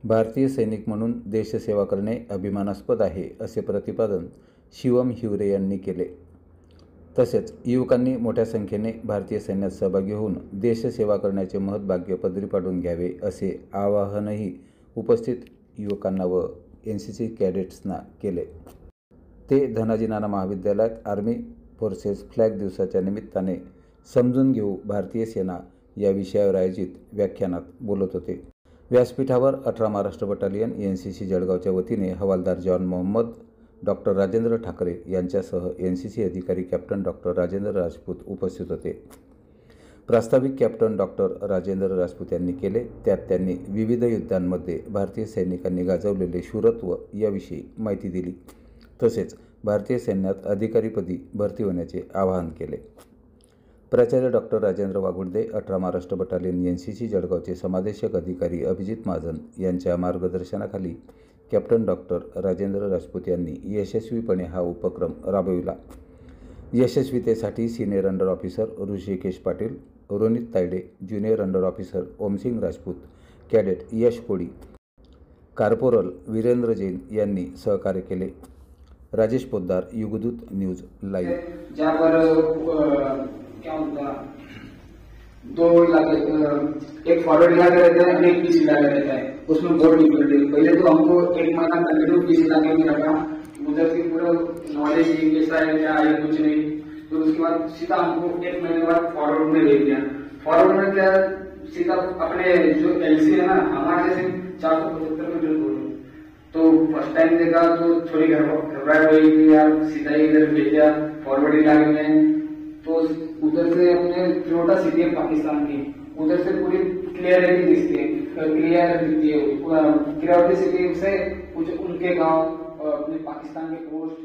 भारतीय सैनिक म्हणून देशसेवा करणे अभिमानास्पद आहे, असे प्रतिपादन शिवम हिवरे यांनी केले. तसेच युवकांनी मोठ्या संख्येने भारतीय सैन्यात सहभागी होऊन देशसेवा करण्याचे महत्भाग्य पदरी पाडून घ्यावे, असे आवाहनही उपस्थित युवकांना व NCC कॅडेट्सना केले. ते धनाजी नाना महाविद्यालयात आर्मी फोर्सेस फ्लॅग दिवसाच्या निमित्ताने समजून घेऊ भारतीय सेना या विषयावर आयोजित व्याख्यानात बोलत होते. व्यासपीठावर 18 महाराष्ट्र बटालियन NCC जळगावच्या वतीने हवालदार जॉन मोहम्मद, डॉक्टर राजेंद्र ठाकरे यांच्यासह NCC अधिकारी कॅप्टन डॉक्टर राजेंद्र राजपूत उपस्थित होते. प्रास्ताविक कॅप्टन डॉक्टर राजेंद्र राजपूत यांनी केले. त्यात त्यांनी विविध युद्धांमध्ये भारतीय सैनिकांनी गाजवलेले शूरत्व याविषयी माहिती दिली. तसेच भारतीय सैन्यात अधिकारीपदी भरती होण्याचे आवाहन केले. प्राचार्य doctor Rajendra Waghurde, 18 Maharashtra battalion NCC जळगावचे समादेशक अधिकारी अभिजित महाजन यांच्या मार्गदर्शनाखाली कॅप्टन डॉक्टर राजेंद्र राजपूत यांनी यशस्वीपणे हा उपक्रम राबविला. यशस्वीतेसाठी senior under officer Rishikesh Patil, Ronit Tayde, junior under officer Omsing Rajput, cadet Yash Kodi, corporal Virendra Jain यांनी सहकार्य केले. Rajesh Poddar, Yugdoot news live. जहाँ पर क्या होता, दो एक फॉरवर्ड लगा रहता है और एक पीछे लगा रहता है, उसमें बोर्ड निकल पहले तो हमको एक महीना कंटिन्यू पीछे लगा में रखा, उधर से पूरा नॉलेज कैसा है क्या है कुछ नहीं. तो उसके बाद सीधा हमको एक महीने बाद फॉरवर्ड में भेज दिया. फॉरवर्ड में क्या सीधा अपने जो LC है ना, हमारे जैसे 475 मीटर दूर. तो फर्स्ट टाइम देखा तो थोड़ी घबराहट हुई कि यार सीधा ही इधर भेज दिया फॉरवर्ड इलाके में. तो उधर से अपने छोटा सिटी है पाकिस्तान की, उधर से पूरी क्लियरिटी दिखती है, क्लियर दिखती है. क्लियरिटी सिटी से कुछ उनके गांव और अपने पाकिस्तान के पोस्ट